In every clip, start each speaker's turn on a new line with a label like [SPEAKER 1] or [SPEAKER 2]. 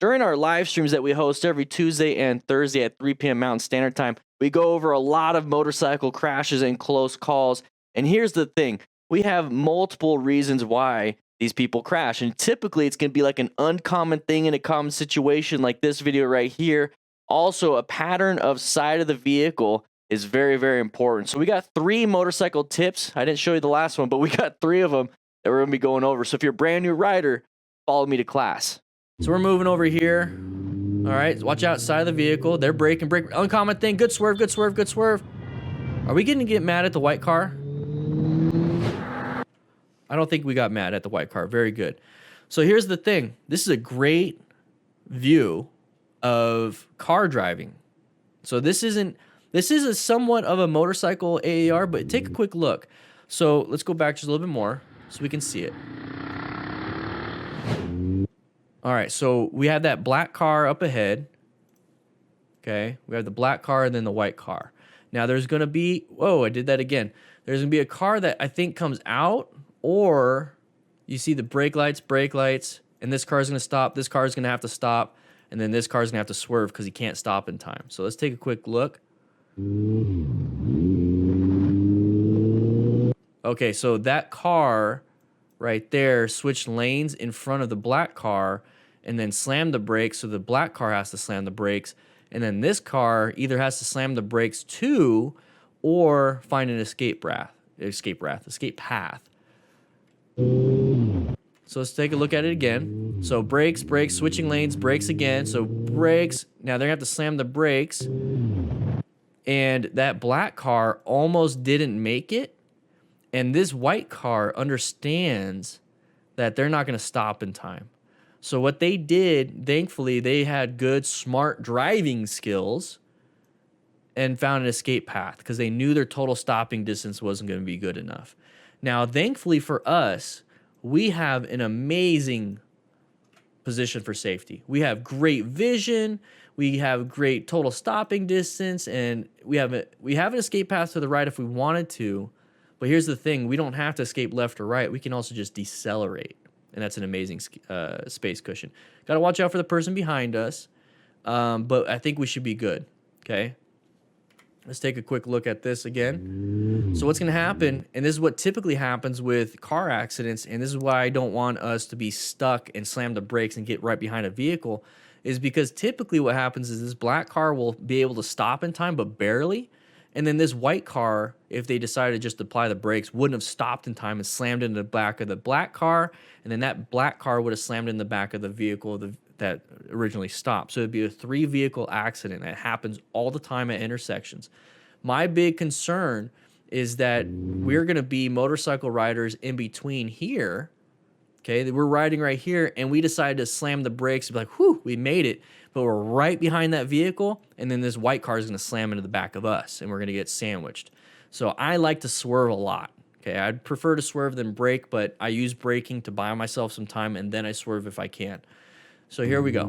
[SPEAKER 1] During our live streams that we host every Tuesday and Thursday at 3 p.m. Mountain Standard Time, we go over a lot of motorcycle crashes and close calls. And here's the thing. We have multiple reasons why these people crash. And typically, it's going to be like an uncommon thing in a common situation like this video right here. Also, a pattern of side of the vehicle is very, very important. So we got 3 motorcycle tips. I didn't show you the last one, but we got 3 of them that we're going to be going over. So if you're a brand new rider, follow me to class. So we're moving over here. All right, watch out, side of the vehicle. They're braking, uncommon thing. Good swerve, good swerve, good swerve. Are we going to get mad at the white car? I don't think we got mad at the white car. Very good. So here's the thing. This is a great view of car driving. So this is a somewhat of a motorcycle AAR, but take a quick look. So let's go back just a little bit more so we can see it. All right, so we have that black car up ahead. Okay, we have the black car and then the white car. Now there's gonna be, whoa, I did that again. There's gonna be a car that I think comes out, or you see the brake lights, and this car is gonna stop, this car is gonna have to stop, and then this car is gonna have to swerve because he can't stop in time. So let's take a quick look. Okay, so that car right there switched lanes in front of the black car and then slammed the brakes, so the black car has to slam the brakes, and then this car either has to slam the brakes too or find an escape path. So let's take a look at it again. So brakes, switching lanes, brakes again. So brakes, now they're gonna have to slam the brakes, and that black car almost didn't make it, and this white car understands that they're not gonna stop in time. So what they did, thankfully, they had good, smart driving skills and found an escape path because they knew their total stopping distance wasn't going to be good enough. Now, thankfully for us, we have an amazing position for safety. We have great vision, we have great total stopping distance, and we have an escape path to the right if we wanted to. But here's the thing, we don't have to escape left or right. We can also just decelerate. And that's an amazing space cushion. Got to watch out for the person behind us, but I think we should be good, okay? Let's take a quick look at this again. So what's going to happen, and this is what typically happens with car accidents, and this is why I don't want us to be stuck and slam the brakes and get right behind a vehicle, is because typically what happens is this black car will be able to stop in time, but barely. And then this white car, if they decided to just apply the brakes, wouldn't have stopped in time and slammed into the back of the black car. And then that black car would have slammed in the back of the vehicle that originally stopped. So it'd be a 3-vehicle accident that happens all the time at intersections. My big concern is that we're going to be motorcycle riders in between here. Okay, we're riding right here, and we decided to slam the brakes and be like, whew, we made it. But we're right behind that vehicle, and then this white car is going to slam into the back of us, and we're going to get sandwiched. So I like to swerve a lot. Okay, I'd prefer to swerve than brake, but I use braking to buy myself some time, and then I swerve if I can. So here we go.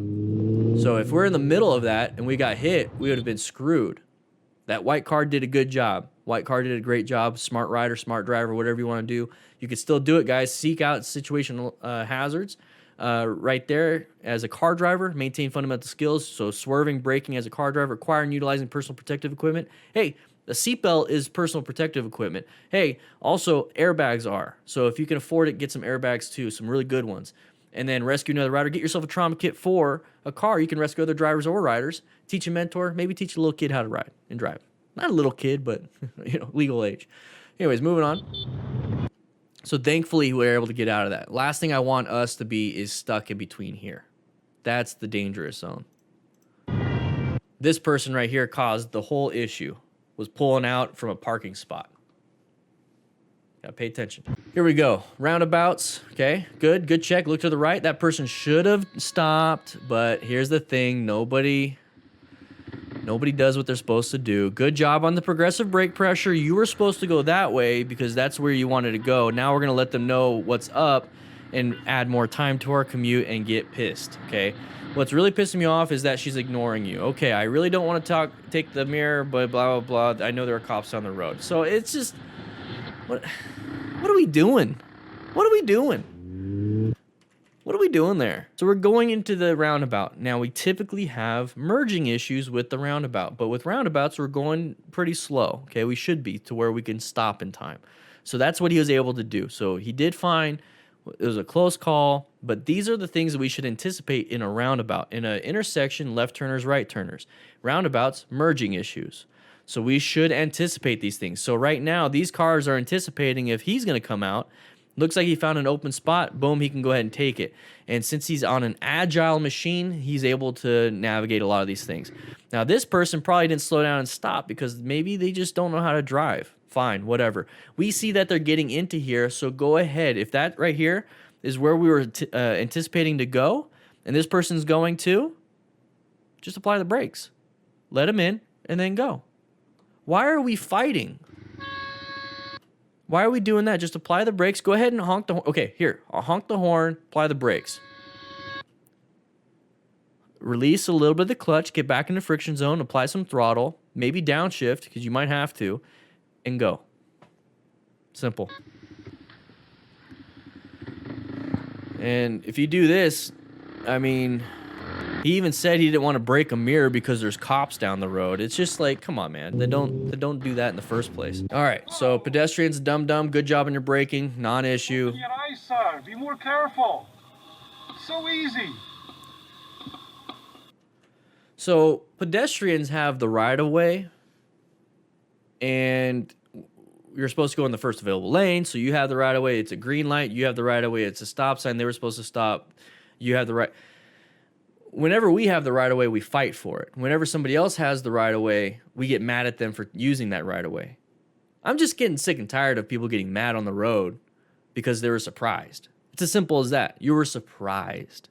[SPEAKER 1] So if we're in the middle of that and we got hit, we would have been screwed. That white car did a good job. White car did a great job. Smart rider, smart driver, whatever you want to do. You can still do it, guys. Seek out situational hazards. Right there, as a car driver, maintain fundamental skills. So swerving, braking as a car driver, acquiring, utilizing personal protective equipment. Hey, the seatbelt is personal protective equipment. Hey, also airbags are. So if you can afford it, get some airbags too, some really good ones. And then rescue another rider. Get yourself a trauma kit for a car. You can rescue other drivers or riders. Teach a mentor. Maybe teach a little kid how to ride and drive. Not a little kid, but legal age. Anyways, moving on. So thankfully, we were able to get out of that. Last thing I want us to be is stuck in between here. That's the dangerous zone. This person right here caused the whole issue. Was pulling out from a parking spot. Gotta pay attention. Here we go. Roundabouts. Okay, good check. Look to the right. That person should have stopped, but here's the thing. Nobody does what they're supposed to do. Good job on the progressive brake pressure. You were supposed to go that way because that's where you wanted to go. Now we're going to let them know what's up and add more time to our commute and get pissed, okay? What's really pissing me off is that she's ignoring you. Okay, I really don't want to take the mirror, but blah, blah, blah. I know there are cops on the road. So it's just, what are we doing? What are we doing? What are we doing there? So we're going into the roundabout. Now we typically have merging issues with the roundabout, but with roundabouts, we're going pretty slow. Okay, we should be to where we can stop in time. So that's what he was able to do. So he did fine. It was a close call, but these are the things that we should anticipate in a roundabout. In an intersection, left turners, right turners. Roundabouts, merging issues. So we should anticipate these things. So right now, these cars are anticipating if he's going to come out. Looks like he found an open spot. Boom, he can go ahead and take it. And since he's on an agile machine, he's able to navigate a lot of these things. Now, this person probably didn't slow down and stop because maybe they just don't know how to drive. Fine, whatever. We see that they're getting into here, so go ahead. If that right here is where we were anticipating to go, and this person's going to, just apply the brakes. Let him in, and then go. Why are we fighting? Why are we doing that? Just apply the brakes. Go ahead and honk the horn. Okay, here. I'll honk the horn, apply the brakes. Release a little bit of the clutch, get back in the friction zone, apply some throttle, maybe downshift, because you might have to, and go. Simple. And if you do this, I mean, he even said he didn't want to break a mirror because there's cops down the road. It's just like, come on, man. They don't do that in the first place. All right, so pedestrians, dumb. Good job on your braking. Non-issue.
[SPEAKER 2] Your eyes, sir. Be more careful. So easy.
[SPEAKER 1] So pedestrians have the right-of-way, and you're supposed to go in the first available lane, so you have the right-of-way. It's a green light. You have the right-of-way. It's a stop sign. They were supposed to stop. You have the right... Whenever we have the right-of-way, we fight for it. Whenever somebody else has the right-of-way, we get mad at them for using that right-of-way. I'm just getting sick and tired of people getting mad on the road because they were surprised. It's as simple as that. You were surprised.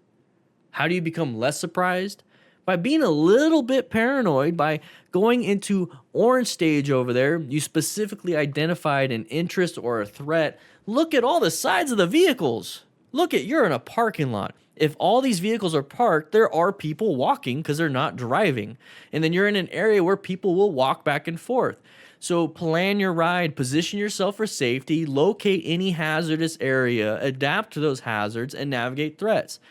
[SPEAKER 1] How do you become less surprised? By being a little bit paranoid, by going into orange stage over there, you specifically identified an interest or a threat. Look at all the sides of the vehicles. Look at, you're in a parking lot. If all these vehicles are parked, there are people walking because they're not driving. And then you're in an area where people will walk back and forth. So plan your ride, position yourself for safety, locate any hazardous area, adapt to those hazards, and navigate threats.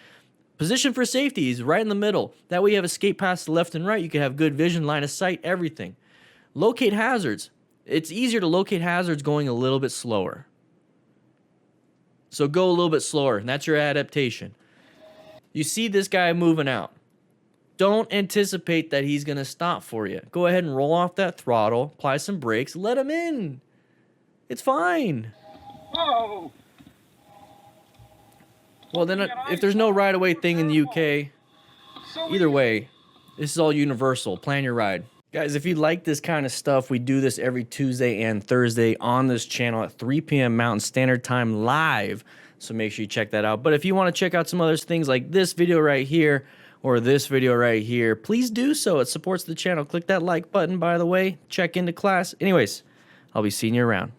[SPEAKER 1] Position for safety is right in the middle. That way you have escape paths to left and right. You can have good vision, line of sight, everything. Locate hazards. It's easier to locate hazards going a little bit slower. So go a little bit slower, and that's your adaptation. You see this guy moving out. Don't anticipate that he's going to stop for you. Go ahead and roll off that throttle, apply some brakes, let him in. It's fine.
[SPEAKER 2] Whoa.
[SPEAKER 1] Well, then if there's no right-of-way thing in the UK, either way, this is all universal. Plan your ride. Guys, if you like this kind of stuff, we do this every Tuesday and Thursday on this channel at 3 p.m. Mountain Standard Time live. So make sure you check that out. But if you want to check out some other things like this video right here or this video right here, please do so. It supports the channel. Click that like button, by the way. Check into class. Anyways, I'll be seeing you around.